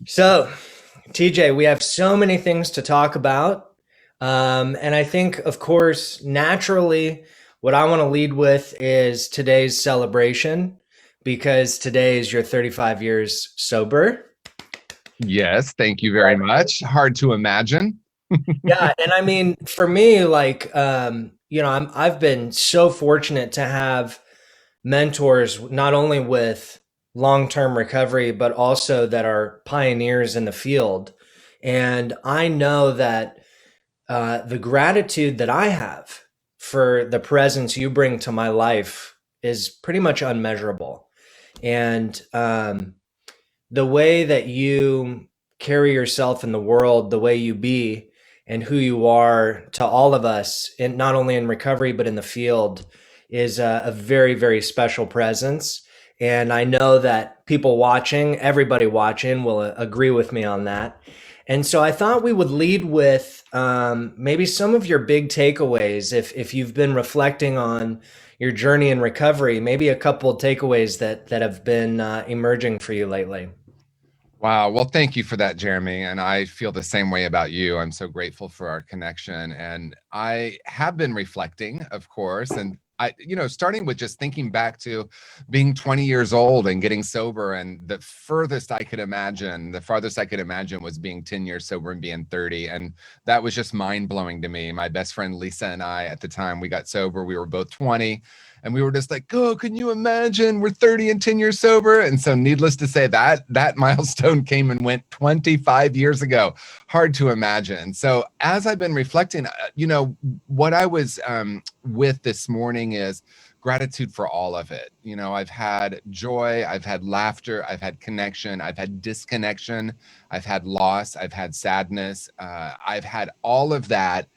So, TJ, we have so many things to talk about. And I think, of course, naturally, what I want to lead with is today's celebration because today is your 35 years sober. Yes, thank you very much. Hard to imagine. Yeah, and I mean, for me, like, I've been so fortunate to have mentors, not only with long-term recovery, but also that are pioneers in the field. And I know that the gratitude that I have for the presence you bring to my life is pretty much unmeasurable. And the way that you carry yourself in the world, the way you be, and who you are to all of us, in, not only in recovery, but in the field, is a very, very special presence. And I know that people watching, everybody watching, will agree with me on that. And so I thought we would lead with maybe some of your big takeaways. If you've been reflecting on your journey in recovery, maybe a couple of takeaways that have been emerging for you lately. Wow. Well, thank you for that, Jeremy. And I feel the same way about you. I'm so grateful for our connection. And I have been reflecting, of course, and starting with just thinking back to being 20 years old and getting sober. And the farthest I could imagine was being 10 years sober and being 30. And that was just mind blowing to me. My best friend Lisa and I, at the time we got sober, we were both 20. And we were just like, oh, can you imagine we're 30 and 10 years sober? And so needless to say, that milestone came and went 25 years ago. Hard to imagine. So as I've been reflecting, what I was with this morning is gratitude for all of it. I've had joy, I've had laughter, I've had connection, I've had disconnection, I've had loss, I've had sadness. I've had all of that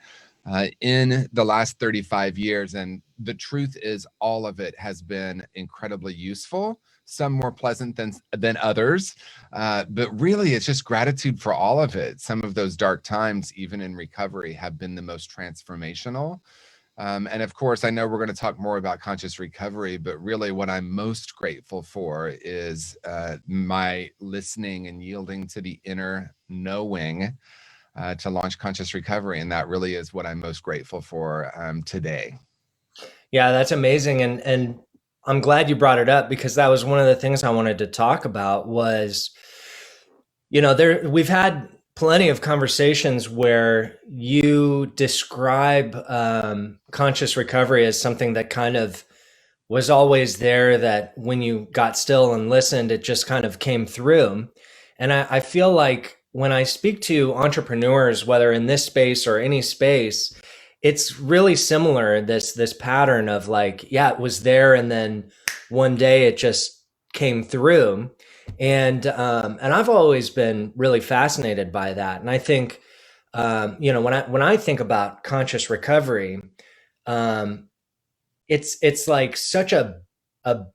in the last 35 years. And the truth is, all of it has been incredibly useful, some more pleasant than others. But really, it's just gratitude for all of it. Some of those dark times, even in recovery, have been the most transformational. And of course, I know we're going to talk more about conscious recovery, but really what I'm most grateful for is my listening and yielding to the inner knowing to launch conscious recovery. And that really is what I'm most grateful for today. Yeah, that's amazing, and I'm glad you brought it up because that was one of the things I wanted to talk about was, there we've had plenty of conversations where you describe conscious recovery as something that kind of was always there, that when you got still and listened, it just kind of came through. And I feel like when I speak to entrepreneurs, whether in this space or any space, it's really similar, this pattern of like, yeah, it was there, and then one day it just came through. And I've always been really fascinated by that. And I think when I think about conscious recovery, um, it's like such a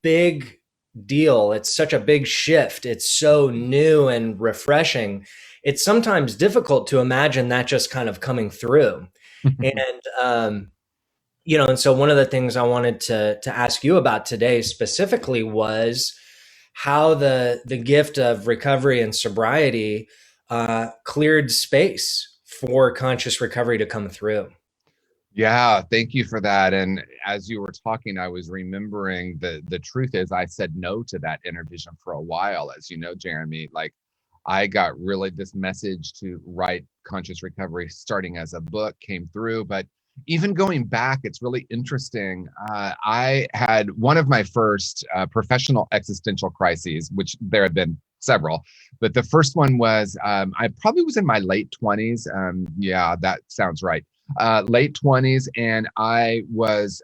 big deal. It's such a big shift. It's so new and refreshing. It's sometimes difficult to imagine that just kind of coming through. And and so one of the things I wanted to ask you about today specifically was how the gift of recovery and sobriety cleared space for conscious recovery to come through. Yeah, thank you for that. And as you were talking, I was remembering the truth is I said no to that inner vision for a while, as you know, Jeremy. Like I got really this message to write conscious recovery starting as a book came through, but even going back, it's really interesting. I had one of my first professional existential crises, which there have been several, but the first one was I probably was in my late 20s. Yeah, that sounds right. Late 20s, and I was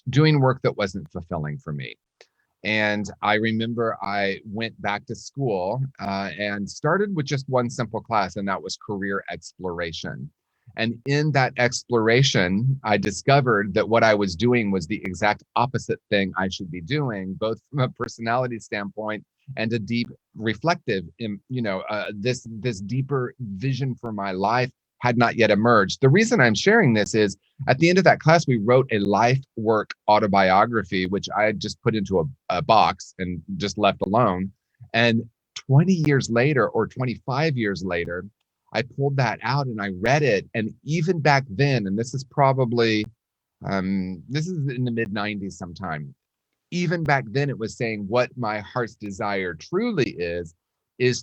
doing work that wasn't fulfilling for me. And I remember I went back to school and started with just one simple class, and that was career exploration. And in that exploration, I discovered that what I was doing was the exact opposite thing I should be doing, both from a personality standpoint and a deep reflective, this deeper vision for my life had not yet emerged. The reason I'm sharing this is at the end of that class, we wrote a life work autobiography, which I had just put into a box and just left alone. And 20 years later or 25 years later, I pulled that out and I read it. And even back then, and this is probably, this is in the mid 90s sometime, even back then it was saying what my heart's desire truly is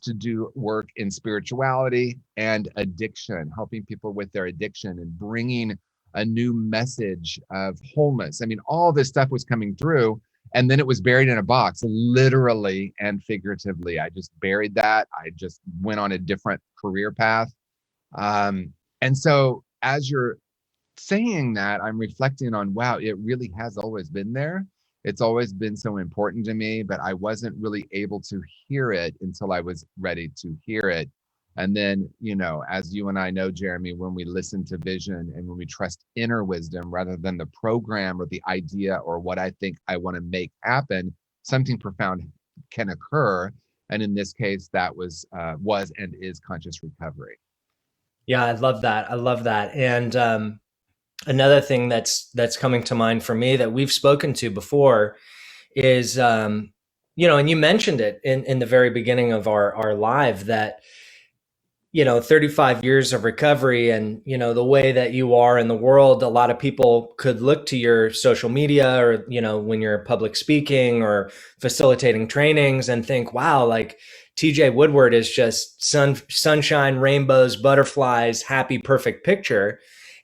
to do work in spirituality and addiction, helping people with their addiction and bringing a new message of wholeness. I mean, all this stuff was coming through, and then it was buried in a box, literally and figuratively. I just buried that. I just went on a different career path. And so as you're saying that, I'm reflecting on, wow, it really has always been there. It's always been so important to me, but I wasn't really able to hear it until I was ready to hear it. And then, as you and I know, Jeremy, when we listen to vision and when we trust inner wisdom rather than the program or the idea or what I think I want to make happen, something profound can occur. And in this case, that was and is conscious recovery. Yeah, I love that. I love that. And another thing that's coming to mind for me that we've spoken to before is, and you mentioned it in the very beginning of our live, that 35 years of recovery, and the way that you are in the world, a lot of people could look to your social media, or when you're public speaking or facilitating trainings, and think, wow, like TJ Woodward is just sunshine, rainbows, butterflies, happy, perfect picture.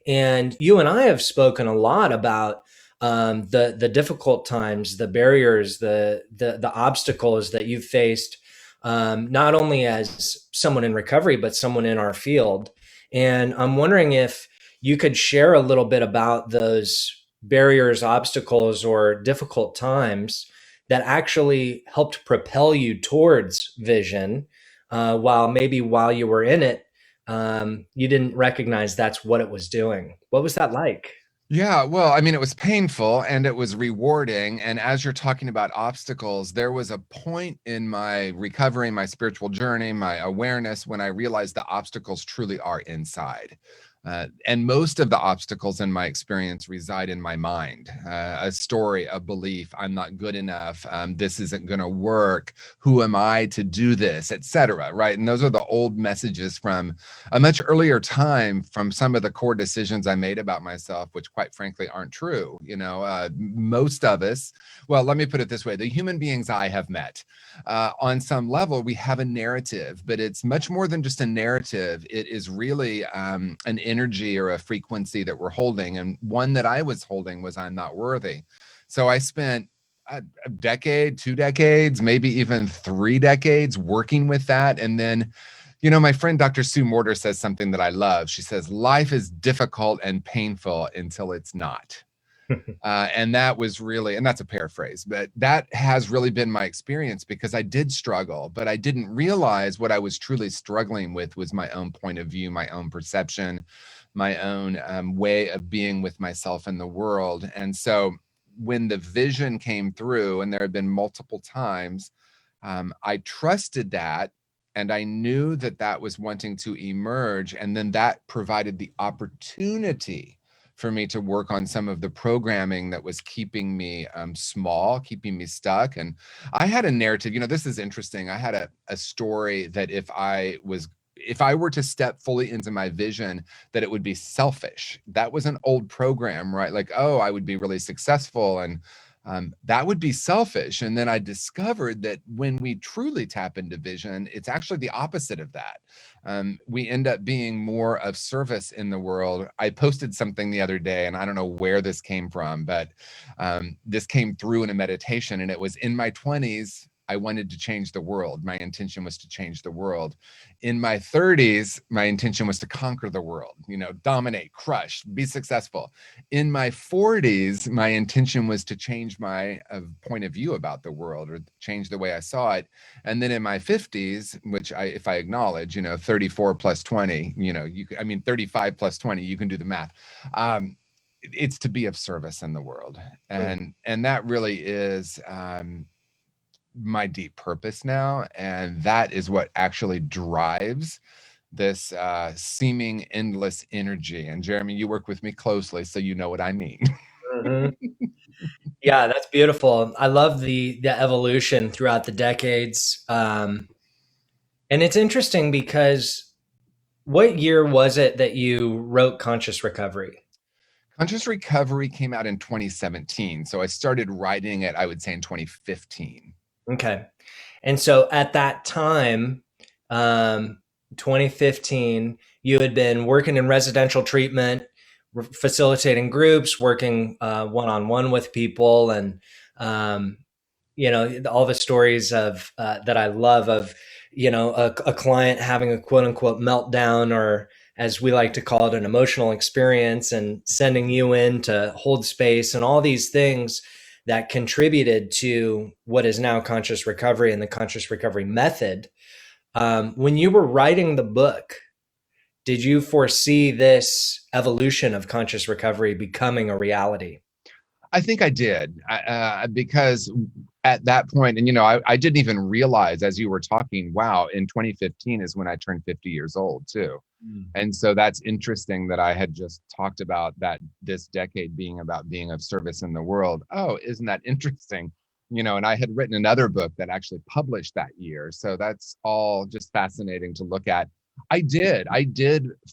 And you and I have spoken a lot about the difficult times, the barriers, the obstacles that you've faced, not only as someone in recovery, but someone in our field. And I'm wondering if you could share a little bit about those barriers, obstacles, or difficult times that actually helped propel you towards vision, while you were in it, you didn't recognize that's what it was doing. What was that like? Yeah, well, I mean, it was painful and it was rewarding. And as you're talking about obstacles, there was a point in my recovery, my spiritual journey, my awareness, when I realized the obstacles truly are inside. And most of the obstacles in my experience reside in my mind. A story, a belief, I'm not good enough, this isn't going to work, who am I to do this, etc. Right? And those are the old messages from a much earlier time, from some of the core decisions I made about myself, which quite frankly aren't true. Most of us, well, let me put it this way: the human beings I have met, on some level, we have a narrative, but it's much more than just a narrative. It is really an energy or a frequency that we're holding. And one that I was holding was, I'm not worthy. So I spent a decade, 2 decades, maybe even 3 decades working with that. And then, my friend Dr. Sue Morter says something that I love. She says, life is difficult and painful until it's not. And that was really, and that's a paraphrase, but that has really been my experience, because I did struggle, but I didn't realize what I was truly struggling with was my own point of view, my own perception, my own way of being with myself and the world. And so when the vision came through, and there had been multiple times, I trusted that. And I knew that that was wanting to emerge. And then that provided the opportunity for me to work on some of the programming that was keeping me small, keeping me stuck. And I had a narrative, this is interesting. I had a story that if I were to step fully into my vision, that it would be selfish. That was an old program, right? Like, oh, I would be really successful, and that would be selfish. And then I discovered that when we truly tap into vision, it's actually the opposite of that. We end up being more of service in the world. I posted something the other day, and I don't know where this came from, but this came through in a meditation, and it was, in my 20s, I wanted to change the world. My intention was to change the world. In my 30s, my intention was to conquer the world, dominate, crush, be successful. In my 40s, my intention was to change my point of view about the world, or change the way I saw it. And then in my 50s, which if I acknowledge, 34 plus 20, 35 plus 20, you can do the math. It's to be of service in the world. And that really is, my deep purpose now. And that is what actually drives this seeming endless energy. And Jeremy, you work with me closely, so you know what I mean. Mhm. Yeah, that's beautiful. I love the evolution throughout the decades. And it's interesting because what year was it that you wrote Conscious Recovery? Conscious Recovery came out in 2017. So I started writing it, I would say, in 2015. Okay. And so at that time, um, 2015, you had been working in residential treatment, facilitating groups, working one on one with people, and um, all the stories of that I love of a client having a quote unquote meltdown, or as we like to call it, an emotional experience, and sending you in to hold space, and all these things that contributed to what is now conscious recovery and the conscious recovery method. When you were writing the book, did you foresee this evolution of conscious recovery becoming a reality? I think I did because at that point, and I didn't even realize as you were talking, wow, in 2015 is when I turned 50 years old too. Mm. And so that's interesting that I had just talked about that this decade being about being of service in the world. Oh, isn't that interesting? And I had written another book that actually published that year. So that's all just fascinating to look at. I did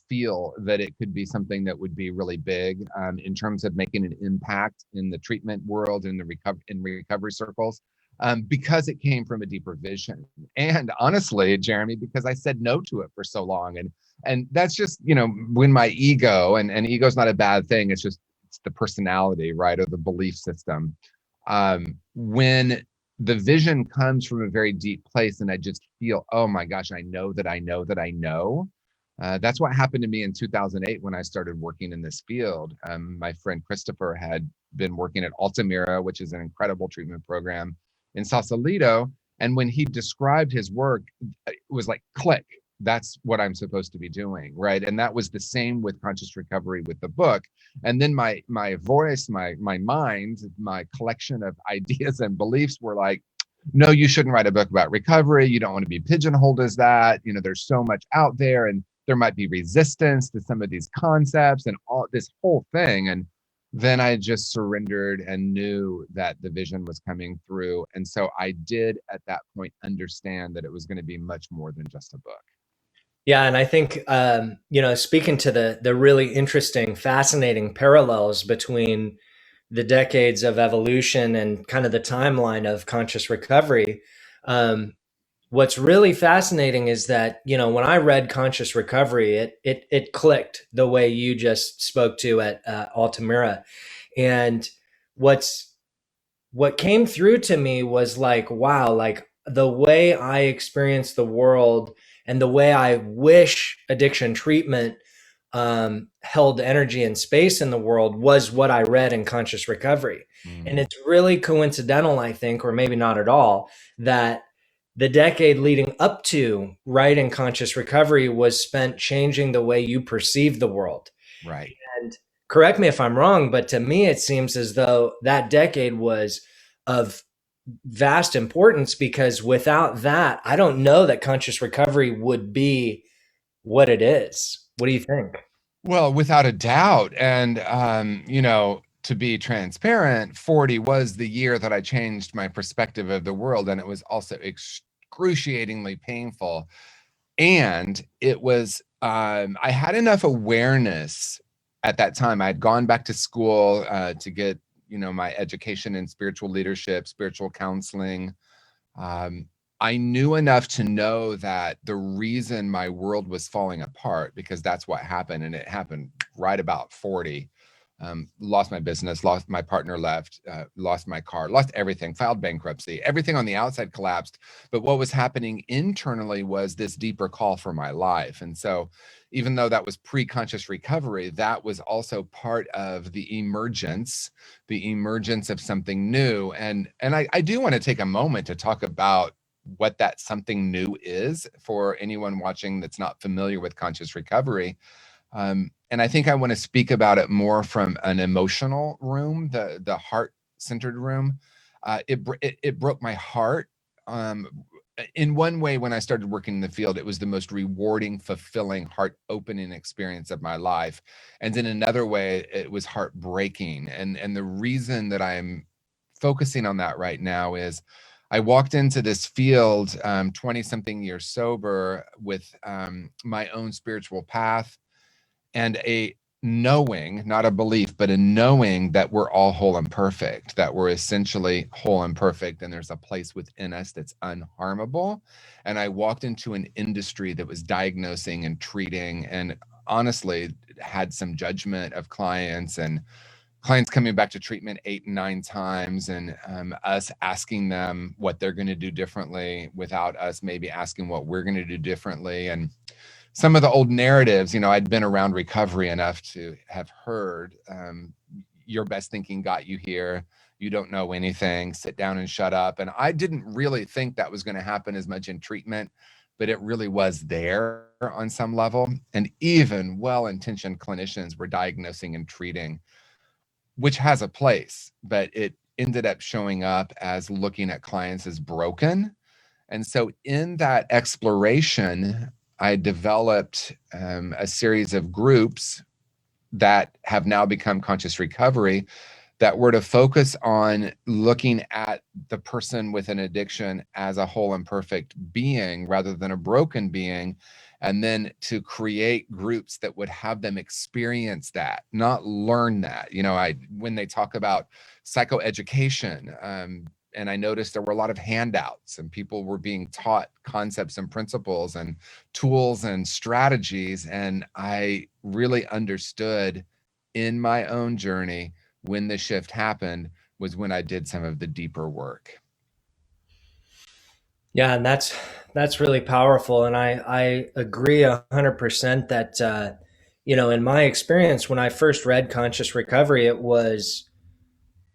feel that it could be something that would be really big in terms of making an impact in the treatment world, in recovery circles, because it came from a deeper vision. And honestly, Jeremy, because I said no to it for so long, and that's just when my ego, and ego's not a bad thing. It's the personality, right, or the belief system. When the vision comes from a very deep place and I just feel, oh my gosh, I know that I know that I know. That's what happened to me in 2008 when I started working in this field. My friend Christopher had been working at Altamira, which is an incredible treatment program in Sausalito. And when he described his work, it was like, click, that's what I'm supposed to be doing, right? And that was the same with conscious recovery with the book. And then my voice, my mind, my collection of ideas and beliefs were like, no, you shouldn't write a book about recovery. You don't want to be pigeonholed as that. There's so much out there, and there might be resistance to some of these concepts and all this whole thing. And then I just surrendered and knew that the vision was coming through. And so I did at that point understand that it was going to be much more than just a book. Yeah, and I think speaking to the really interesting, fascinating parallels between the decades of evolution and kind of the timeline of conscious recovery. What's really fascinating is that when I read Conscious Recovery, it clicked the way you just spoke to at Altamira, and what's what came through to me was like, wow, like the way I experience the world and the way I wish addiction treatment held energy and space in the world was what I read in Conscious Recovery. And Mm, it's really coincidental, I think, or maybe not at all, that the decade leading up to writing Conscious Recovery was spent changing the way you perceive the world. right. And correct me if I'm wrong, but to me, it seems as though that decade was of vast importance, because without that, I don't know that conscious recovery would be what it is. What do you think? Well, without a doubt. And, to be transparent, 40 was the year that I changed my perspective of the world. And it was also excruciatingly painful. And it was, I had enough awareness at that time. I had gone back to school to get, my education in spiritual leadership, spiritual counseling. Um, I knew enough to know that the reason my world was falling apart, because that's what happened, and it happened right about 40. Lost my business, lost my partner, left, lost my car, lost everything, filed bankruptcy. Everything on the outside collapsed. But what was happening internally was this deeper call for my life. And so, even though that was pre-conscious recovery, that was also part of the emergence of something new. And I do want to take a moment to talk about what that something new is for anyone watching that's not familiar with conscious recovery. And I think I want to speak about it more from an emotional room, the heart centered room. It broke my heart. Um, in one way, when I started working in the field, it was the most rewarding, fulfilling, heart opening experience of my life. And in another way, it was heartbreaking. And the reason that I'm focusing on that right now is I walked into this field 20 something years sober with my own spiritual path and a knowing, not a belief, but a knowing that we're all whole and perfect, that we're essentially whole and perfect, and there's a place within us that's unharmable. And I walked into an industry that was diagnosing and treating, and honestly had some judgment of clients, and clients coming back to treatment 8 and 9 times, and us asking them what they're going to do differently without us maybe asking what we're going to do differently. And some of the old narratives, I'd been around recovery enough to have heard, your best thinking got you here. You don't know anything, sit down and shut up. And I didn't really think that was going to happen as much in treatment, but it really was there on some level. And even well-intentioned clinicians were diagnosing and treating, which has a place, but it ended up showing up as looking at clients as broken. And so in that exploration, I developed a series of groups that have now become Conscious Recovery, that were to focus on looking at the person with an addiction as a whole and perfect being rather than a broken being, and then to create groups that would have them experience that, not learn that. When they talk about psychoeducation, and I noticed there were a lot of handouts, and people were being taught concepts and principles and tools and strategies. And I really understood in my own journey when the shift happened was when I did some of the deeper work. Yeah, and that's really powerful, and I agree 100% that in my experience when I first read Conscious Recovery, it was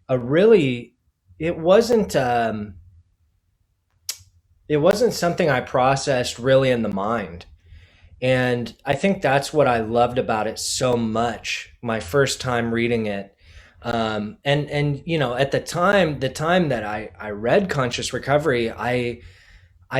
a really it wasn't it wasn't something I processed really in the mind. And I think that's what I loved about it so much my first time reading it. And at the time that I read Conscious Recovery, I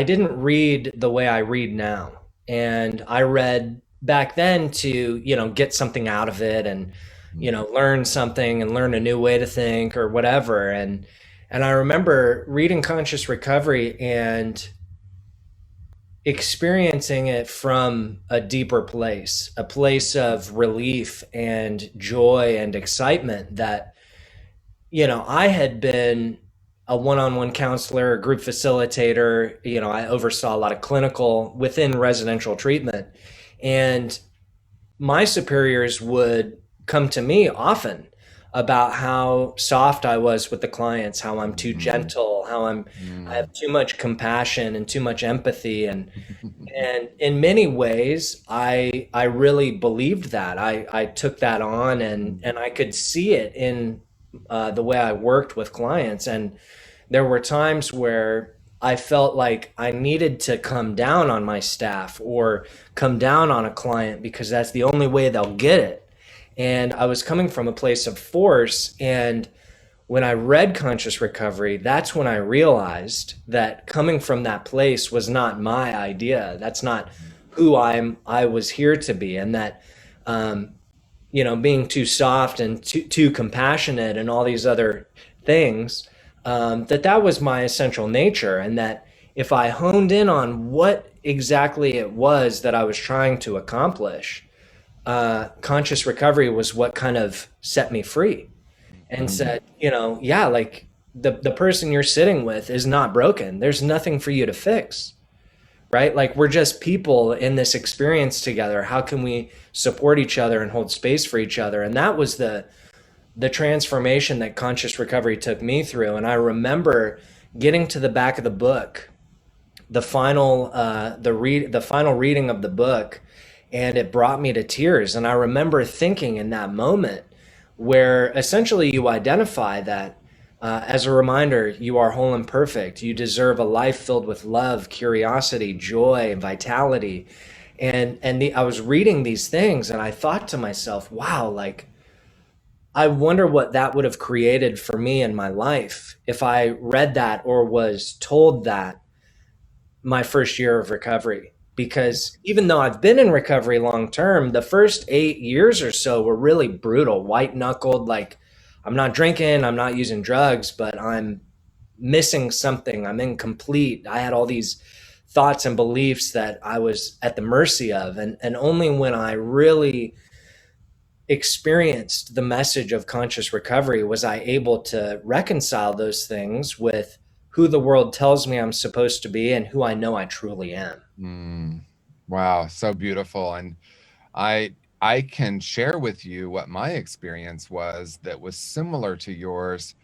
didn't read the way I read now. And I read back then to, get something out of it and, learn something and learn a new way to think or whatever. And I remember reading Conscious Recovery and experiencing it from a deeper place, a place of relief and joy and excitement that, I had been a one-on-one counselor, a group facilitator. I oversaw a lot of clinical within residential treatment. And my superiors would come to me often about how soft I was with the clients, how I'm too gentle, how I have too much compassion and too much empathy. And in many ways, I really believed that. I took that on, and I could see it in the way I worked with clients. And there were times where I felt like I needed to come down on my staff or come down on a client because that's the only way they'll get it. And I was coming from a place of force. And when I read Conscious Recovery, that's when I realized that coming from that place was not my idea. That's not who I was here to be. And that, being too soft and too compassionate and all these other things, that was my essential nature. And that if I honed in on what exactly it was that I was trying to accomplish, Conscious Recovery was what kind of set me free and said, yeah, like the person you're sitting with is not broken. There's nothing for you to fix, right? Like we're just people in this experience together. How can we support each other and hold space for each other? And that was the transformation that Conscious Recovery took me through. And I remember getting to the back of the book, the final reading of the book, and it brought me to tears. And I remember thinking in that moment where essentially you identify that as a reminder, you are whole and perfect. You deserve a life filled with love, curiosity, joy, vitality. And I was reading these things and I thought to myself, wow, like, I wonder what that would have created for me in my life if I read that or was told that my first year of recovery. Because even though I've been in recovery long term, the first 8 years or so were really brutal, white knuckled. Like, I'm not drinking, I'm not using drugs, but I'm missing something. I'm incomplete. I had all these thoughts and beliefs that I was at the mercy of. And only when I really experienced the message of conscious recovery was I able to reconcile those things with who the world tells me I'm supposed to be and who I know I truly am. Mm. Wow, so beautiful. And I can share with you what my experience was that was similar to yours.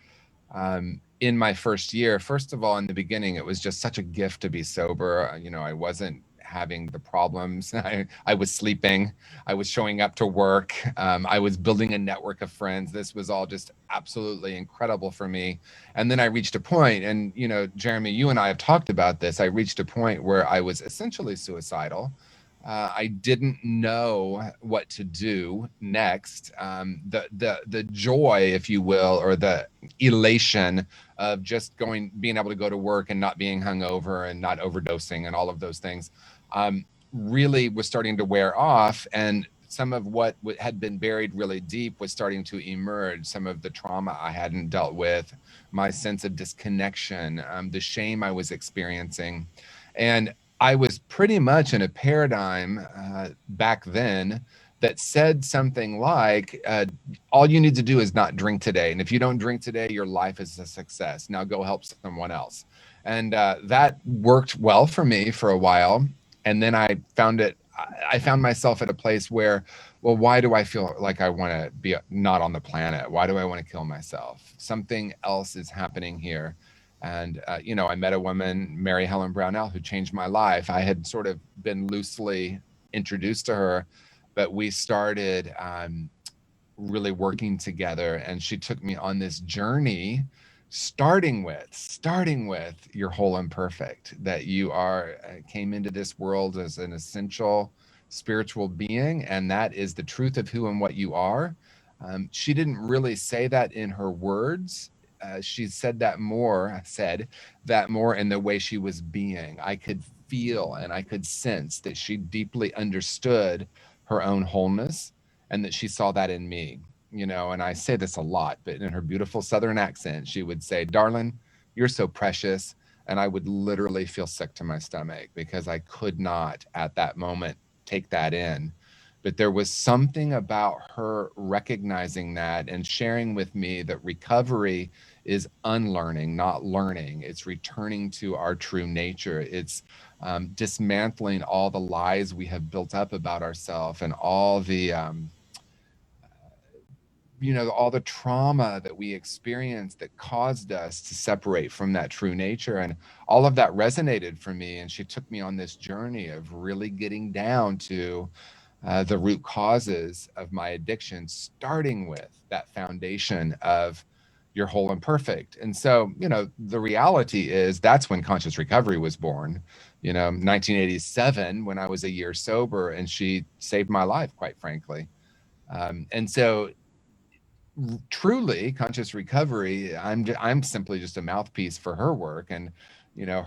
In my first year. First of all, in the beginning, it was just such a gift to be sober. I wasn't having the problems. I was sleeping. I was showing up to work. I was building a network of friends. This was all just absolutely incredible for me. And then I reached a point, and, Jeremy, you and I have talked about this. I reached a point where I was essentially suicidal. I didn't know what to do next. The joy, if you will, or the elation of just being able to go to work and not being hungover and not overdosing and all of those things, really was starting to wear off. And some of what had been buried really deep was starting to emerge. Some of the trauma I hadn't dealt with, my sense of disconnection, the shame I was experiencing. And I was pretty much in a paradigm back then that said something like, all you need to do is not drink today. And if you don't drink today, your life is a success. Now go help someone else. And that worked well for me for a while. And then I found myself at a place where, well, why do I feel like I want to be not on the planet? Why do I want to kill myself? Something else is happening here. And, I met a woman, Mary Helen Brownell, who changed my life. I had sort of been loosely introduced to her, but we started really working together. And she took me on this journey, starting with you're whole and perfect, that you are came into this world as an essential spiritual being. And that is the truth of who and what you are. She didn't really say that in her words. She said that more in the way she was being. I could feel and I could sense that she deeply understood her own wholeness and that she saw that in me. And I say this a lot, but in her beautiful Southern accent, she would say, "Darling, you're so precious." And I would literally feel sick to my stomach because I could not at that moment take that in. But there was something about her recognizing that and sharing with me that recovery is unlearning, not learning. It's returning to our true nature. It's dismantling all the lies we have built up about ourselves and all the all the trauma that we experienced that caused us to separate from that true nature. And all of that resonated for me. And she took me on this journey of really getting down to the root causes of my addiction, starting with that foundation of you're whole and perfect. And so, the reality is that's when conscious recovery was born, 1987, when I was a year sober, and she saved my life, quite frankly. And so truly conscious recovery, I'm simply just a mouthpiece for her work. And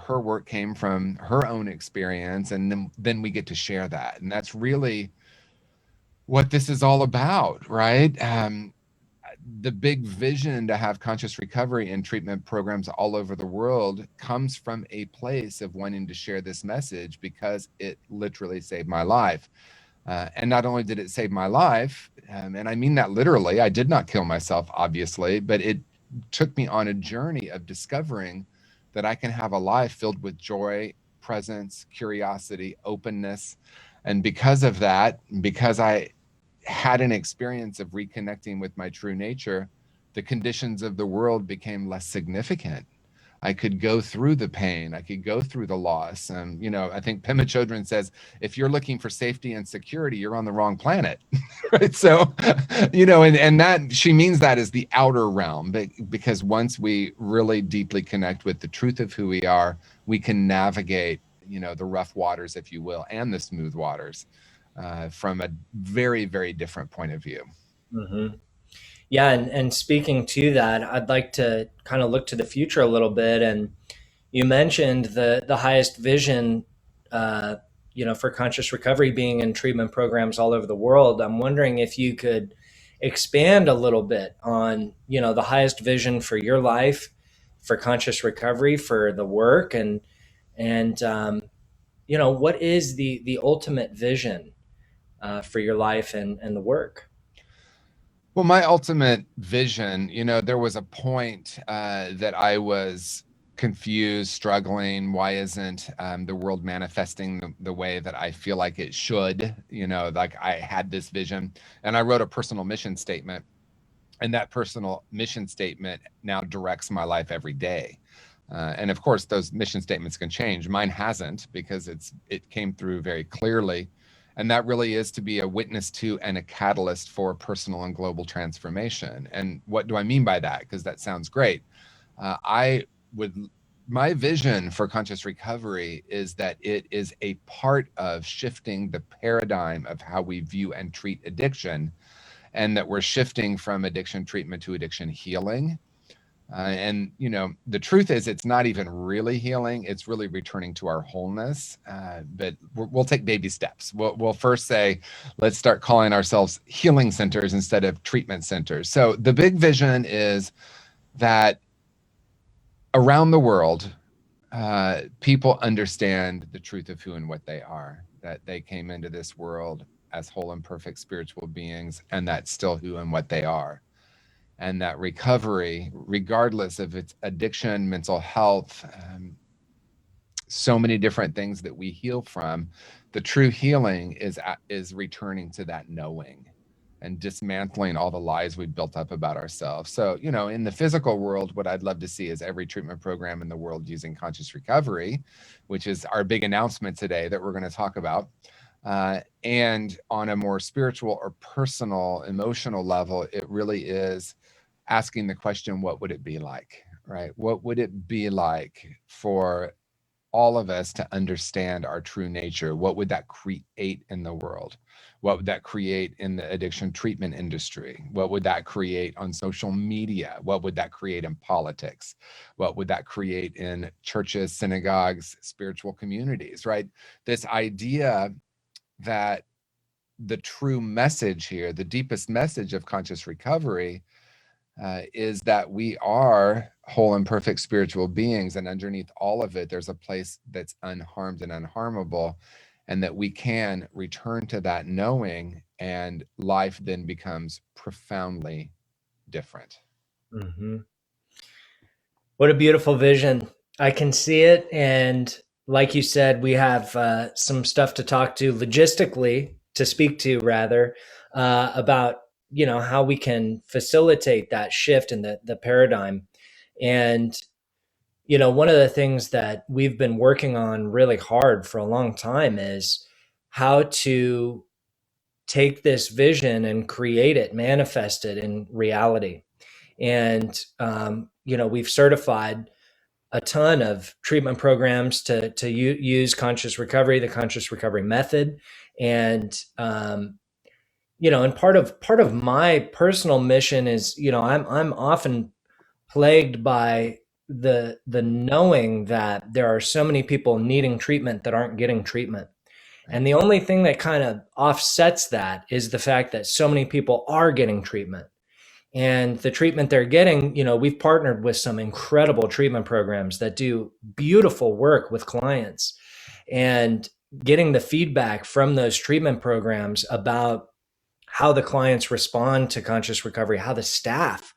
her work came from her own experience, and then we get to share that. And that's really what this is all about, right? The big vision to have conscious recovery and treatment programs all over the world comes from a place of wanting to share this message because it literally saved my life. And not only did it save my life, and I mean that literally, I did not kill myself, obviously, but it took me on a journey of discovering that I can have a life filled with joy, presence, curiosity, openness. And because of that, because I had an experience of reconnecting with my true nature, the conditions of the world became less significant. I could go through the pain. I could go through the loss. And, I think Pema Chodron says, if you're looking for safety and security, you're on the wrong planet. Right. So, and that she means that as the outer realm, because once we really deeply connect with the truth of who we are, we can navigate, the rough waters, if you will, and the smooth waters from a very, very different point of view. Mm-hmm. Yeah, and speaking to that, I'd like to kind of look to the future a little bit. And you mentioned the highest vision, uh, for conscious recovery being in treatment programs all over the world. I'm wondering if you could expand a little bit on, the highest vision for your life, for conscious recovery, for the work, and what is the ultimate vision for your life and the work? Well, my ultimate vision, there was a point that I was confused, struggling. Why isn't the world manifesting the way that I feel like it should? Like I had this vision, and I wrote a personal mission statement, and that personal mission statement now directs my life every day. And of course, those mission statements can change. Mine hasn't, because it came through very clearly. And that really is to be a witness to and a catalyst for personal and global transformation. And what do I mean by that? Because that sounds great. I would, my vision for conscious recovery is that it is a part of shifting the paradigm of how we view and treat addiction, and that we're shifting from addiction treatment to addiction healing. And the truth is, it's not even really healing. It's really returning to our wholeness. But we'll take baby steps. We'll first say, let's start calling ourselves healing centers instead of treatment centers. So the big vision is that around the world, people understand the truth of who and what they are, that they came into this world as whole and perfect spiritual beings, and that's still who and what they are. And that recovery, regardless of its addiction, mental health, so many different things that we heal from, the true healing is returning to that knowing and dismantling all the lies we've built up about ourselves. So, in the physical world, what I'd love to see is every treatment program in the world using conscious recovery, which is our big announcement today that we're going to talk about. And on a more spiritual or personal, emotional level, it really is asking the question, what would it be like, right? What would it be like for all of us to understand our true nature? What would that create in the world? What would that create in the addiction treatment industry? What would that create on social media? What would that create in politics? What would that create in churches, synagogues, spiritual communities, right? This idea that the true message here, the deepest message of conscious recovery, is that we are whole and perfect spiritual beings, and underneath all of it, there's a place that's unharmed and unharmable, and that we can return to that knowing, and life then becomes profoundly different. Mm-hmm. What a beautiful vision. I can see it. And like you said, we have some stuff to talk to logistically, to speak to rather, about, how we can facilitate that shift in the paradigm. And, one of the things that we've been working on really hard for a long time is how to take this vision and create it, manifest it in reality. And, we've certified a ton of treatment programs to use conscious recovery, the conscious recovery method, and part of my personal mission is, I'm often plagued by the knowing that there are so many people needing treatment that aren't getting treatment. Right. And the only thing that kind of offsets that is the fact that so many people are getting treatment. And the treatment they're getting, we've partnered with some incredible treatment programs that do beautiful work with clients. And getting the feedback from those treatment programs about how the clients respond to conscious recovery, how the staff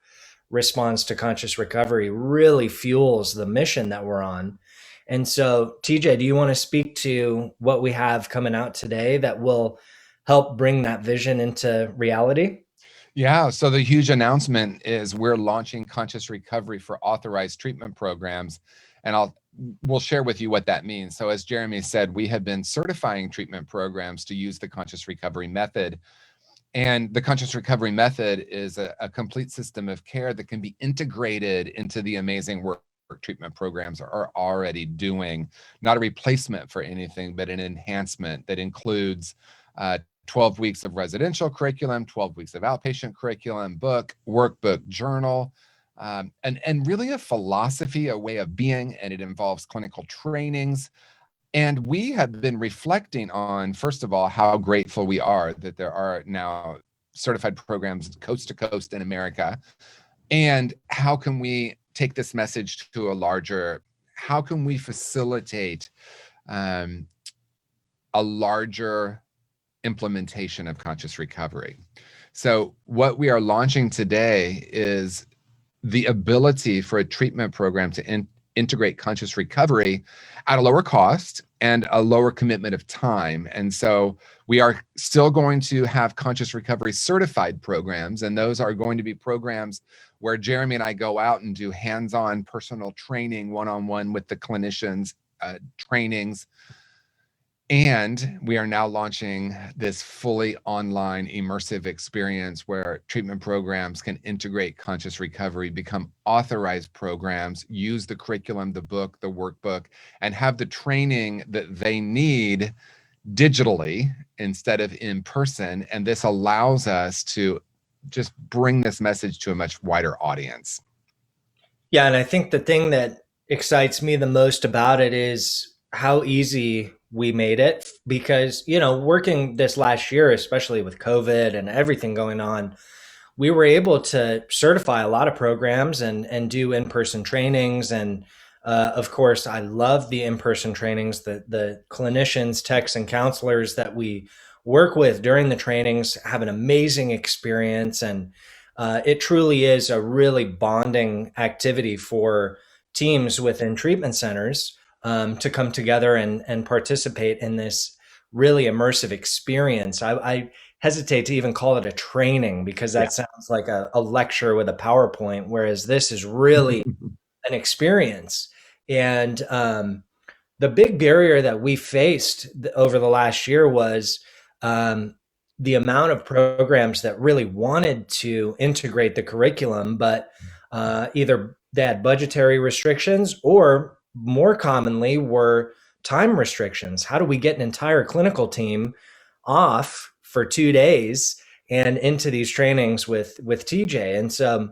responds to conscious recovery really fuels the mission that we're on. And so, TJ, do you want to speak to what we have coming out today that will help bring that vision into reality? Yeah, so the huge announcement is we're launching conscious recovery for authorized treatment programs, and we'll share with you what that means. So as Jeremy said, we have been certifying treatment programs to use the conscious recovery method. And the conscious recovery method is a complete system of care that can be integrated into the amazing work treatment programs are already doing. Not a replacement for anything, but an enhancement that includes 12 weeks of residential curriculum, 12 weeks of outpatient curriculum, book, workbook, journal, and really a philosophy, a way of being, and it involves clinical trainings. And we have been reflecting on, first of all, how grateful we are that there are now certified programs coast to coast in America. And how can we take this message to a larger, how can we facilitate um, a larger implementation of conscious recovery? So what we are launching today is the ability for a treatment program to integrate conscious recovery at a lower cost and a lower commitment of time. And so we are still going to have conscious recovery certified programs, and those are going to be programs where Jeremy and I go out and do hands-on personal training, one-on-one with the clinicians, trainings. And we are now launching this fully online immersive experience where treatment programs can integrate conscious recovery, become authorized programs, use the curriculum, the book, the workbook, and have the training that they need digitally instead of in person. And this allows us to just bring this message to a much wider audience. Yeah, and I think the thing that excites me the most about it is how easy we made it because, working this last year, especially with COVID and everything going on, we were able to certify a lot of programs and do in-person trainings. And of course, I love the in-person trainings. The clinicians, techs, and counselors that we work with during the trainings have an amazing experience. And it truly is a really bonding activity for teams within treatment centers to come together and participate in this really immersive experience. I hesitate to even call it a training because Yeah. that sounds like a lecture with a PowerPoint, whereas this is really an experience. And the big barrier that we faced over the last year was um, the amount of programs that really wanted to integrate the curriculum, but either they had budgetary restrictions or more commonly were time restrictions. How do we get an entire clinical team off for 2 days and into these trainings with TJ? And so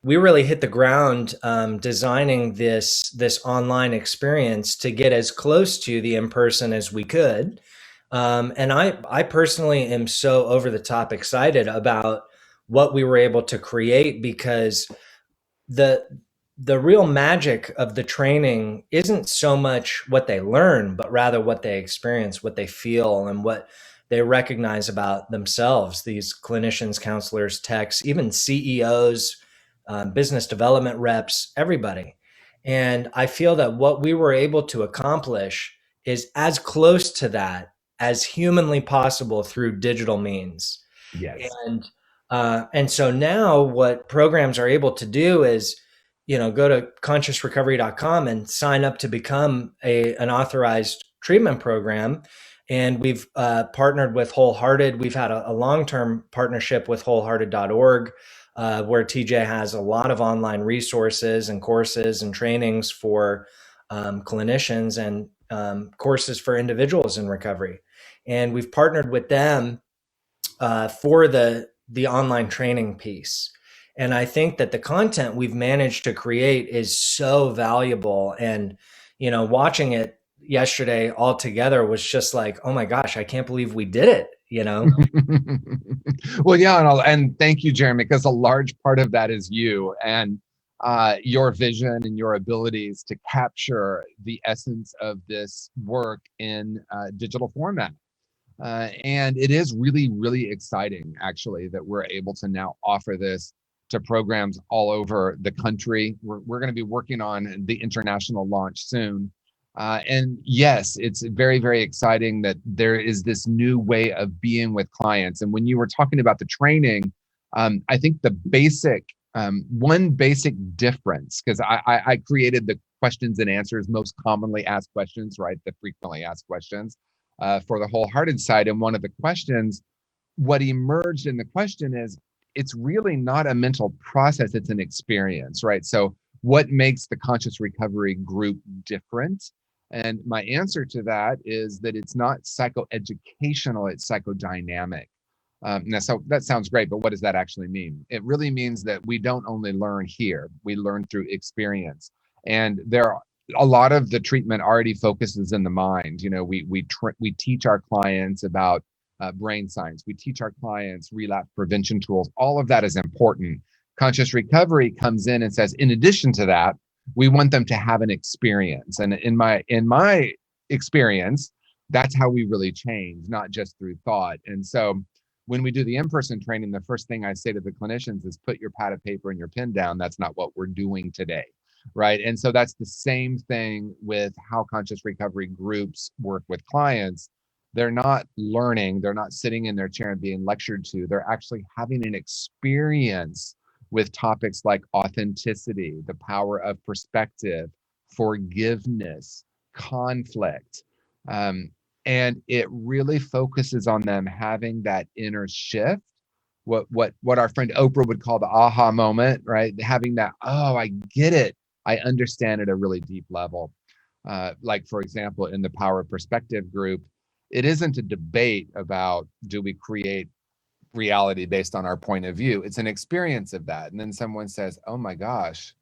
we really hit the ground designing this online experience to get as close to the in person as we could. And I personally am so over the top excited about what we were able to create because the the real magic of the training isn't so much what they learn, but rather what they experience, what they feel, and what they recognize about themselves. These clinicians, counselors, techs, even CEOs, business development reps, everybody. And I feel that what we were able to accomplish is as close to that as humanly possible through digital means. Yes. And so now what programs are able to do is, go to consciousrecovery.com and sign up to become an authorized treatment program. And we've partnered with Wholehearted. We've had a long-term partnership with wholehearted.org, where TJ has a lot of online resources and courses and trainings for clinicians and courses for individuals in recovery. And we've partnered with them for the online training piece. And I think that the content we've managed to create is so valuable. And, watching it yesterday all together was just like, oh my gosh, I can't believe we did it. Well, yeah, and thank you, Jeremy, because a large part of that is you and your vision and your abilities to capture the essence of this work in digital format. And it is really, really exciting, actually, that we're able to now offer this to programs all over the country. We're going to be working on the international launch soon. And yes, it's very, very exciting that there is this new way of being with clients. And when you were talking about the training, I think the one basic difference, because I created the questions and answers, most commonly asked questions, right? The frequently asked questions for the Wholehearted side. And one of the questions, what emerged in the question is, it's really not a mental process, it's an experience, right? So what makes the conscious recovery group different? And my answer to that is that it's not psychoeducational, it's psychodynamic. Now, so that sounds great, but what does that actually mean? It really means that we don't only learn here, we learn through experience. And there are a lot of the treatment already focuses in the mind. We teach our clients about brain science. We teach our clients relapse prevention tools. All of that is important, Conscious recovery comes in and says, in addition to that, we want them to have an experience. And in my experience, that's how we really change, not just through thought. And so when we do the in-person training, the first thing I say to the clinicians is put your pad of paper and your pen down. That's not what we're doing today. Right. And so that's the same thing with how conscious recovery groups work with clients. They're not learning, they're not sitting in their chair and being lectured to. They're actually having an experience with topics like authenticity, the power of perspective, forgiveness, conflict. Um, and it really focuses on them having that inner shift, what our friend Oprah would call the aha moment, right? Having that, oh, I get it. I understand at a really deep level. Like, for example, in the Power of Perspective group, it isn't a debate about do we create reality based on our point of view. It's an experience of that. And then someone says, oh my gosh,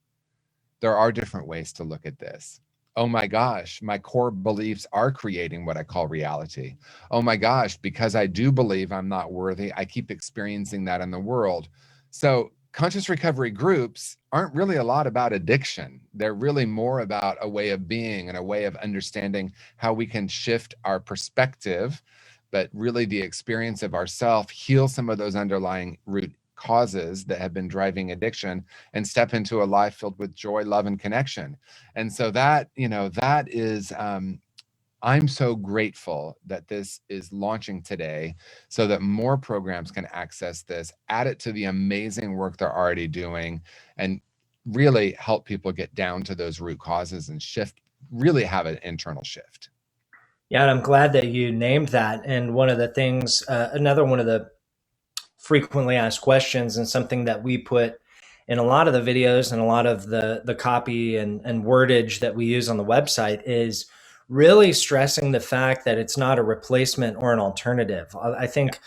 there are different ways to look at this. Oh my gosh, my core beliefs are creating what I call reality. Oh my gosh, because I do believe I'm not worthy, I keep experiencing that in the world. So conscious recovery groups aren't really a lot about addiction. They're really more about a way of being and a way of understanding how we can shift our perspective, but really the experience of ourself, heal some of those underlying root causes that have been driving addiction, and step into a life filled with joy, love, and connection. And so that, that is, I'm so grateful that this is launching today so that more programs can access this, add it to the amazing work they're already doing, and really help people get down to those root causes and shift, really have an internal shift. Yeah, and I'm glad that you named that. And one of the things, another one of the frequently asked questions, and something that we put in a lot of the videos and a lot of the copy and wordage that we use on the website, is really stressing the fact that it's not a replacement or an alternative. I think,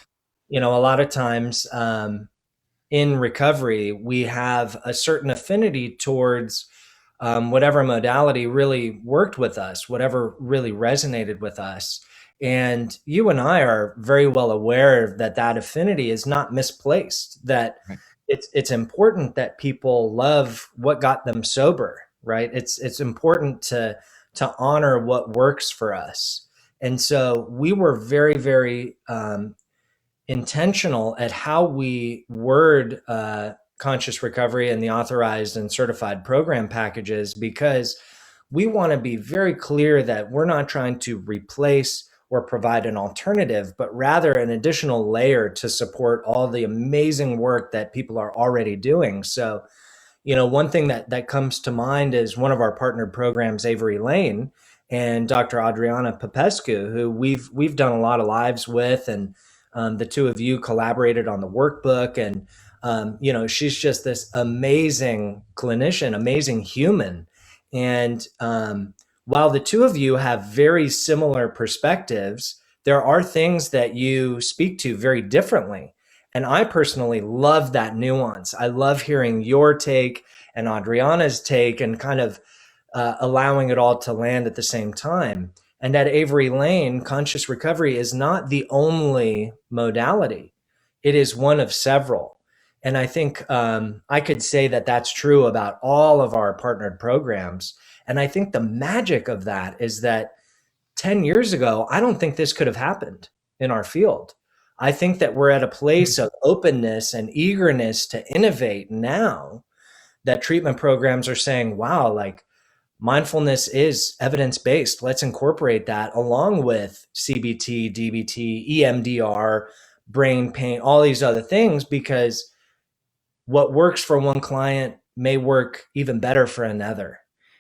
a lot of times in recovery, we have a certain affinity towards whatever modality really worked with us, whatever really resonated with us. And you and I are very well aware that that affinity is not misplaced, that Right. it's important that people love what got them sober, right? It's important to honor what works for us. And so we were very, very intentional at how we word conscious recovery and the authorized and certified program packages, because we want to be very clear that we're not trying to replace or provide an alternative, but rather an additional layer to support all the amazing work that people are already doing. So, one thing that comes to mind is one of our partnered programs, Avery Lane, and Dr. Adriana Popescu, who we've done a lot of lives with, and the two of you collaborated on the workbook. And she's just this amazing clinician, amazing human. And while the two of you have very similar perspectives, there are things that you speak to very differently. And I personally love that nuance. I love hearing your take and Adriana's take, and kind of allowing it all to land at the same time. And at Avery Lane, conscious recovery is not the only modality, it is one of several. And I think I could say that that's true about all of our partnered programs. And I think the magic of that is that 10 years ago, I don't think this could have happened in our field. I think that we're at a place of openness and eagerness to innovate now, that treatment programs are saying, wow, like mindfulness is evidence based. Let's incorporate that along with CBT, DBT, EMDR, brain pain, all these other things, because what works for one client may work even better for another.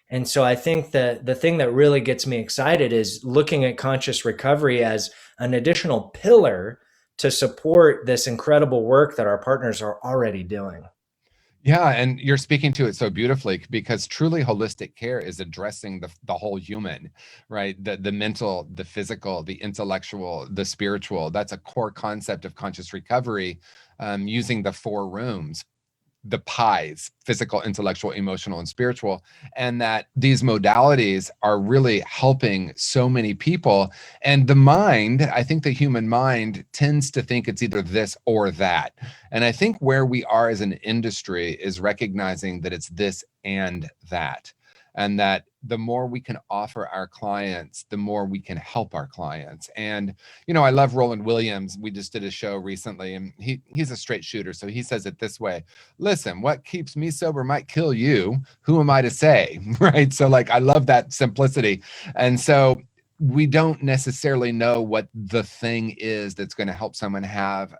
And so I think that the thing that really gets me excited is looking at conscious recovery as an additional pillar to support this incredible work that our partners are already doing. Yeah, and you're speaking to it so beautifully, because truly holistic care is addressing the whole human, right? The mental, the physical, the intellectual, the spiritual. That's a core concept of conscious recovery, using the four rooms. the pies: physical, intellectual, emotional, and spiritual, and that these modalities are really helping so many people. And the mind, I think the human mind tends to think it's either this or that. And I think where we are as an industry is recognizing that it's this and that. And that the more we can offer our clients, the more we can help our clients. And, I love Roland Williams. We just did a show recently, and he's a straight shooter. So he says it this way: listen, what keeps me sober might kill you. Who am I to say? Right. So, like, I love that simplicity. And so we don't necessarily know what the thing is that's going to help someone have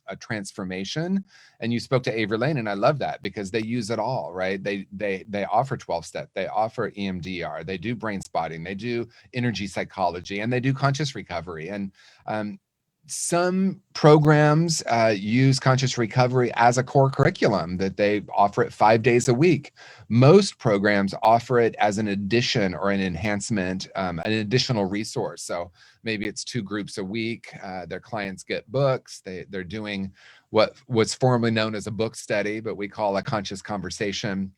a transformation. And you spoke to Avery Lane, and I love that because they use it all, right? They offer 12-step, they offer EMDR, they do brain spotting, they do energy psychology, and they do conscious recovery. And some programs use conscious recovery as a core curriculum, that they offer it 5 days a week. Most programs offer it as an addition or an enhancement, an additional resource. So maybe it's 2 groups a week. Their clients get books. They're doing what was formerly known as a book study, but we call a conscious conversation.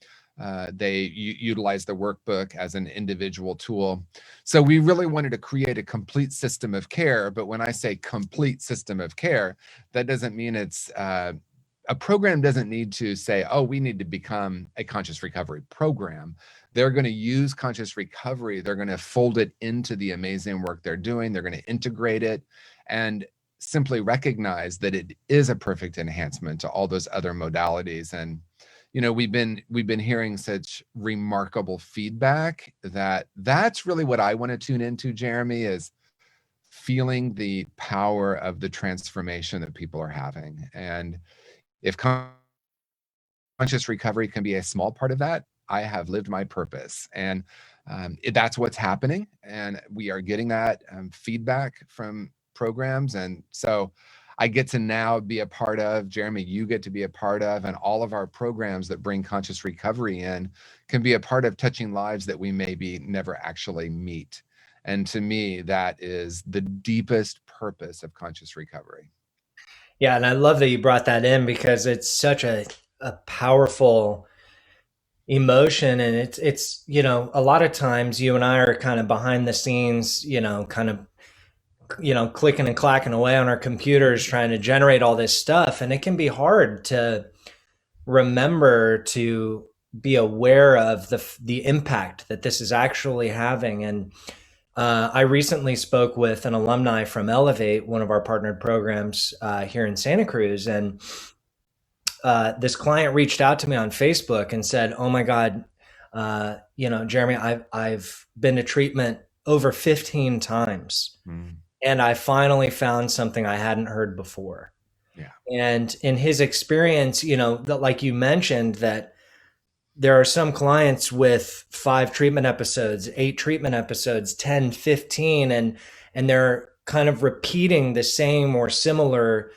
They utilize the workbook as an individual tool. So we really wanted to create a complete system of care. But when I say complete system of care, that doesn't mean it's a program doesn't need to say, oh, we need to become a conscious recovery program. They're going to use conscious recovery. They're going to fold it into the amazing work they're doing. They're going to integrate it and simply recognize that it is a perfect enhancement to all those other modalities. And we've been hearing such remarkable feedback that's really what I want to tune into, Jeremy, is feeling the power of the transformation that people are having. And if conscious recovery can be a small part of that, I have lived my purpose. And that's what's happening. And we are getting that feedback from programs. And so I get to now be a part of, Jeremy, you get to be a part of, and all of our programs that bring conscious recovery in can be a part of touching lives that we maybe never actually meet. And to me, that is the deepest purpose of conscious recovery. Yeah, and I love that you brought that in because it's such a powerful emotion, and it's a lot of times you and I are kind of behind the scenes, kind of clicking and clacking away on our computers trying to generate all this stuff, and it can be hard to remember to be aware of the impact that this is actually having. And I recently spoke with an alumni from Elevate, one of our partnered programs here in Santa Cruz, and this client reached out to me on Facebook and said, "Oh my God, Jeremy, I've been to treatment over 15 times, and I finally found something I hadn't heard before." Yeah. And in his experience, that, like you mentioned, that there are some clients with 5 treatment episodes, 8 treatment episodes, 10, 15, and they're kind of repeating the same or similar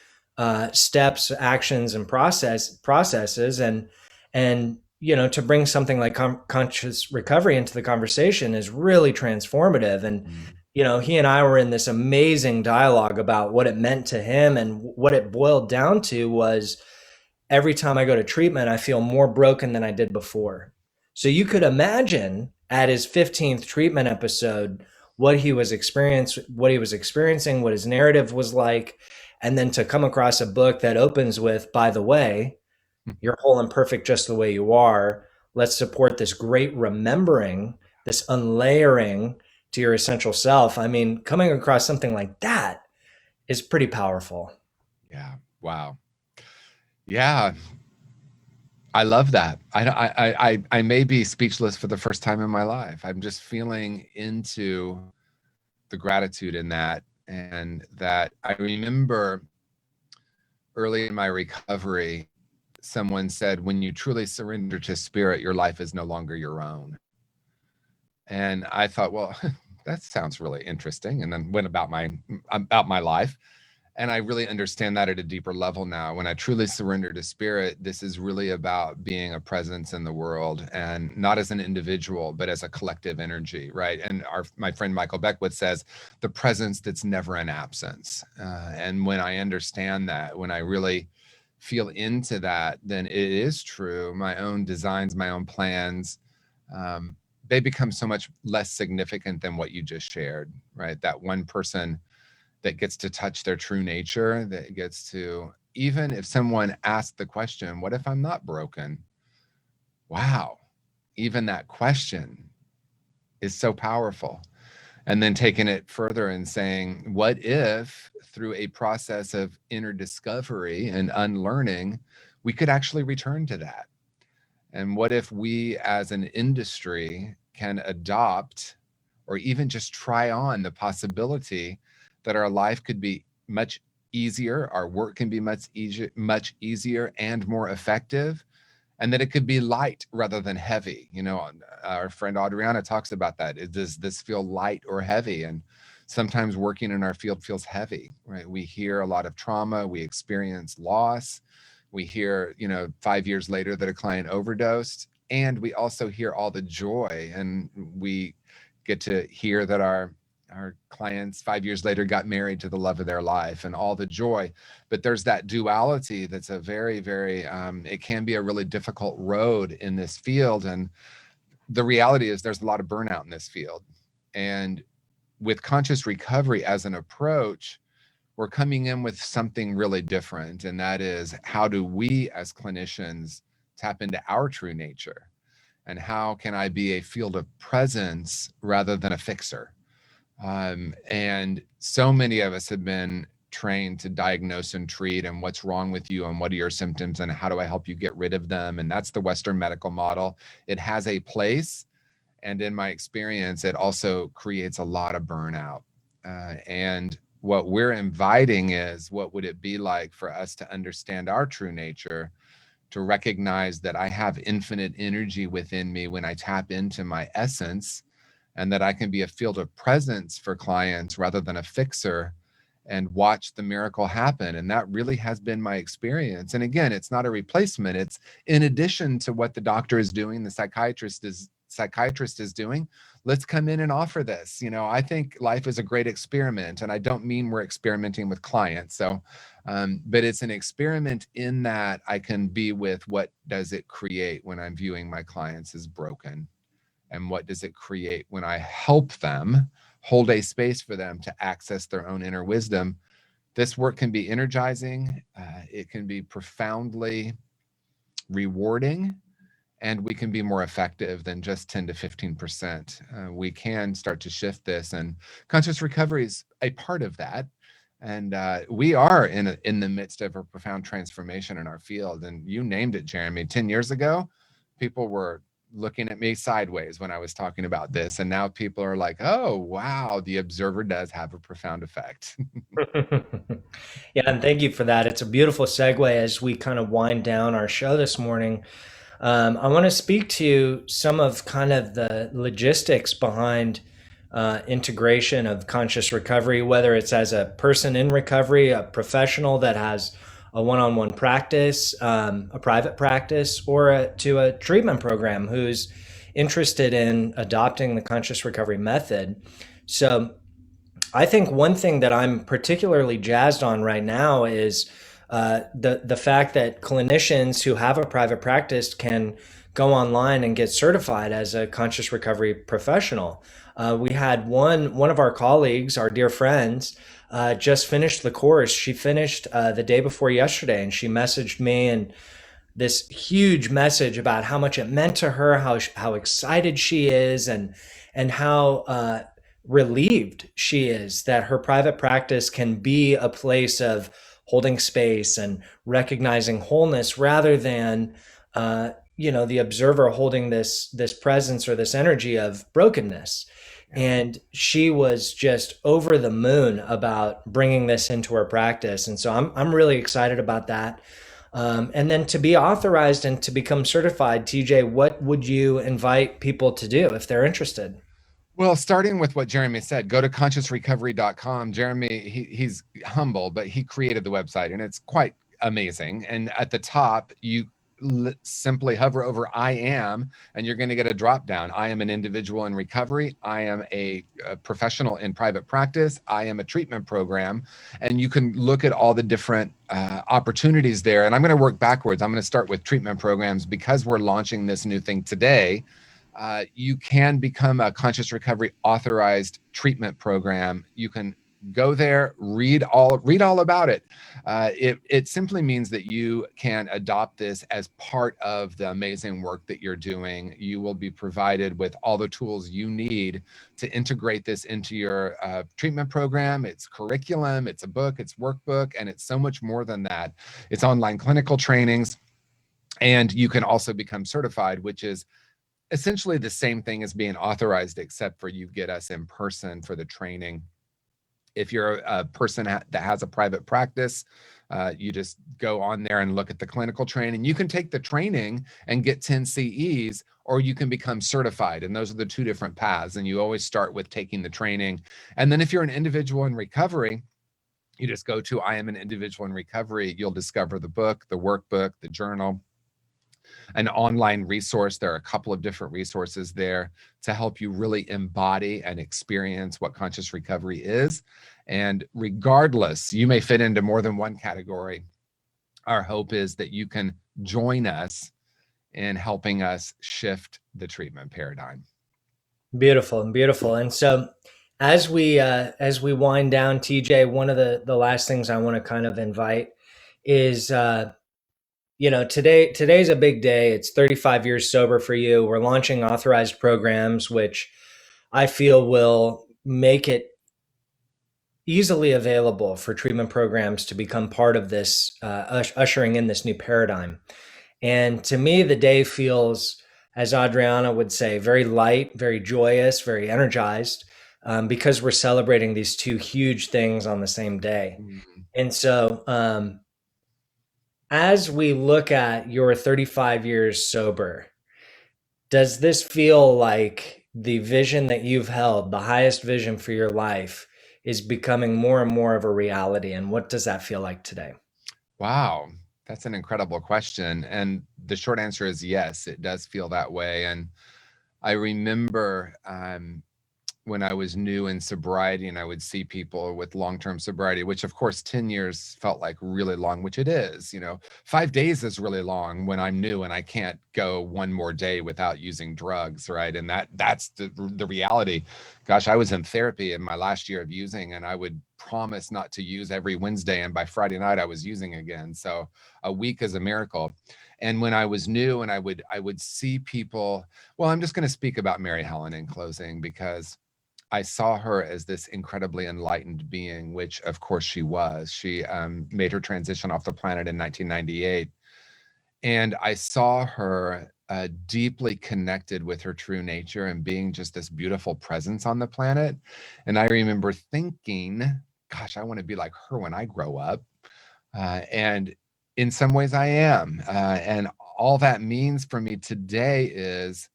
steps, actions, and processes, and to bring something like conscious recovery into the conversation is really transformative. And he and I were in this amazing dialogue about what it meant to him, and what it boiled down to was, every time I go to treatment, I feel more broken than I did before. So you could imagine at his 15th treatment episode what he was experiencing, what his narrative was like, and then to come across a book that opens with, "By the way, you're whole and perfect just the way you are. Let's support this great remembering, this unlayering to your essential self." I mean, coming across something like that is pretty powerful. Yeah. Wow. Yeah. I love that. I may be speechless for the first time in my life. I'm just feeling into the gratitude in that. And that I remember early in my recovery, someone said, when you truly surrender to spirit, your life is no longer your own. And I thought, well, that sounds really interesting. And then went about my life. And I really understand that at a deeper level now. When I truly surrender to spirit, this is really about being a presence in the world, and not as an individual, but as a collective energy, right? And my friend Michael Beckwith says, the presence that's never an absence. And when I understand that, when I really feel into that, then it is true. My own designs, my own plans, um, they become so much less significant than what you just shared, right? That one person that gets to touch their true nature, that gets to, even if someone asks the question, what if I'm not broken? Wow. Even that question is so powerful. And then taking it further and saying, what if through a process of inner discovery and unlearning, we could actually return to that? And what if we as an industry can adopt or even just try on the possibility that our life could be much easier, our work can be much easier and more effective, and that it could be light rather than heavy. You know, our friend Adriana talks about that. Does this feel light or heavy? And sometimes working in our field feels heavy, right? We hear a lot of trauma, we experience loss, we hear, 5 years later that a client overdosed, and we also hear all the joy, and we get to hear that our clients 5 years later got married to the love of their life and all the joy. But there's that duality that's a very, very, it can be a really difficult road in this field. And the reality is there's a lot of burnout in this field. And with conscious recovery as an approach, we're coming in with something really different. And that is, how do we as clinicians tap into our true nature? And how can I be a field of presence rather than a fixer? And so many of us have been trained to diagnose and treat, and what's wrong with you and what are your symptoms and how do I help you get rid of them? And that's the Western medical model. It has a place. And in my experience, it also creates a lot of burnout. And what we're inviting is, what would it be like for us to understand our true nature, to recognize that I have infinite energy within me when I tap into my essence, and that I can be a field of presence for clients rather than a fixer, and watch the miracle happen. And that really has been my experience. And again, it's not a replacement. It's in addition to what the doctor is doing, the psychiatrist is doing. Let's come in and offer this. I think life is a great experiment, and I don't mean we're experimenting with clients. So, but it's an experiment in that I can be with, what does it create when I'm viewing my clients as broken? And what does it create when I help them, hold a space for them to access their own inner wisdom? This work can be energizing. It can be profoundly rewarding, and we can be more effective than just 10 to 15%. We can start to shift this, and conscious recovery is a part of that. And we are in the midst of a profound transformation in our field. And you named it, Jeremy. 10 years ago, people were looking at me sideways when I was talking about this. And now people are like, oh, wow, the observer does have a profound effect. Yeah, and thank you for that. It's a beautiful segue as we kind of wind down our show this morning. I want to speak to some of kind of the logistics behind integration of conscious recovery, whether it's as a person in recovery, a professional that has a one-on-one practice, a private practice, or to a treatment program who's interested in adopting the conscious recovery method. So I think one thing that I'm particularly jazzed on right now is the fact that clinicians who have a private practice can go online and get certified as a conscious recovery professional. We had one of our colleagues, our dear friends, just finished the course. She finished the day before yesterday, and she messaged me and this huge message about how much it meant to her, how excited she is, and how relieved she is that her private practice can be a place of holding space and recognizing wholeness rather than the observer holding this presence or this energy of brokenness. And she was just over the moon about bringing this into her practice, and so I'm really excited about that. And then to be authorized and to become certified, TJ, what would you invite people to do if they're interested? Well, starting with what Jeremy said, go to consciousrecovery.com. Jeremy, he's humble, but he created the website, and it's quite amazing. And at the top, you simply hover over I am, and you're going to get a drop down. I am an individual in recovery. I am a professional in private practice. I am a treatment program. And you can look at all the different opportunities there. And I'm going to work backwards. I'm going to start with treatment programs because we're launching this new thing today. You can become a conscious recovery authorized treatment program. You can go there, read all about it. It simply means that you can adopt this as part of the amazing work that you're doing. You will be provided with all the tools you need to integrate this into your treatment program. It's curriculum, it's a book, it's workbook, and it's so much more than that. It's online clinical trainings, and you can also become certified, which is essentially the same thing as being authorized, except for you get us in person for the training. If you're a person that has a private practice, you just go on there and look at the clinical training. You can take the training and get 10 CEs, or you can become certified. And those are the two different paths. And you always start with taking the training. And then if you're an individual in recovery, you just go to I am an individual in recovery. You'll discover the book, the workbook, the journal, an online resource. There are a couple of different resources there to help you really embody and experience what conscious recovery is. And regardless, you may fit into more than one category. Our hope is that you can join us in helping us shift the treatment paradigm. Beautiful, beautiful. And so as we wind down, TJ, one of the last things I want to kind of invite is today's a big day. It's 35 years sober for you. We're launching authorized programs, which I feel will make it easily available for treatment programs to become part of this, ushering in this new paradigm. And to me, the day feels, as Adriana would say, very light, very joyous, very energized, because we're celebrating these two huge things on the same day. Mm. And so, as we look at your 35 years sober, does this feel like the vision that you've held, the highest vision for your life, is becoming more and more of a reality? And what does that feel like today? Wow, that's an incredible question. And the short answer is yes, it does feel that way. And I remember when I was new in sobriety and I would see people with long-term sobriety, which of course 10 years felt like really long, which it is. 5 days is really long when I'm new and I can't go one more day without using drugs, right? And that's the reality. Gosh, I was in therapy in my last year of using, and I would promise not to use every Wednesday, and by Friday night I was using again. So a week is a miracle. And when I was new and I would see people, well, I'm just going to speak about Mary Helen in closing, because I saw her as this incredibly enlightened being, which of course she was. She made her transition off the planet in 1998. And I saw her deeply connected with her true nature and being just this beautiful presence on the planet. And I remember thinking, gosh, I want to be like her when I grow up. And in some ways I am. And all that means for me today is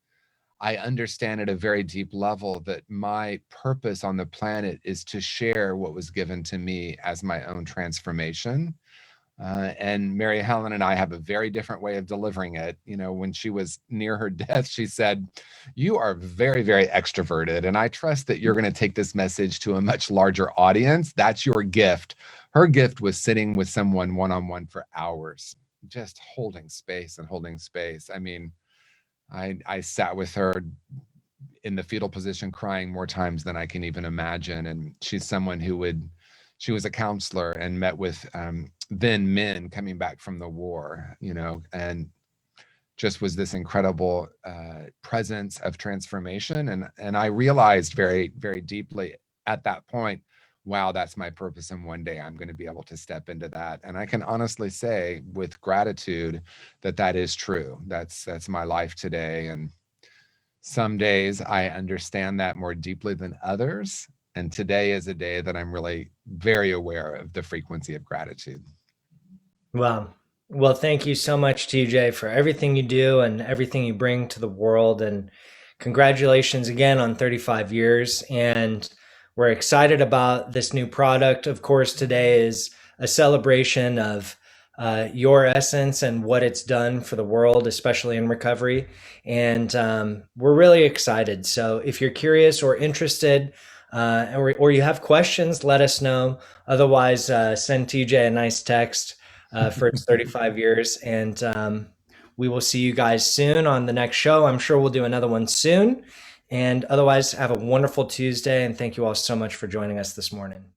I understand at a very deep level that my purpose on the planet is to share what was given to me as my own transformation. And Mary Helen and I have a very different way of delivering it. When she was near her death, she said, "You are very, very extroverted, and I trust that you're going to take this message to a much larger audience. That's your gift." Her gift was sitting with someone one-on-one for hours, just holding space and holding space. I mean, I sat with her in the fetal position crying more times than I can even imagine. And she's someone she was a counselor and met with then men coming back from the war, and just was this incredible presence of transformation. And I realized very, very deeply at that point, wow, that's my purpose. And one day I'm going to be able to step into that. And I can honestly say with gratitude that is true. That's my life today. And some days I understand that more deeply than others. And today is a day that I'm really very aware of the frequency of gratitude. Wow. Well, thank you so much, TJ, for everything you do and everything you bring to the world. And congratulations again on 35 years. And we're excited about this new product. Of course, today is a celebration of your essence and what it's done for the world, especially in recovery. And we're really excited. So if you're curious or interested, or you have questions, let us know. Otherwise, send TJ a nice text for its 35 years. And we will see you guys soon on the next show. I'm sure we'll do another one soon. And otherwise, have a wonderful Tuesday. And thank you all so much for joining us this morning.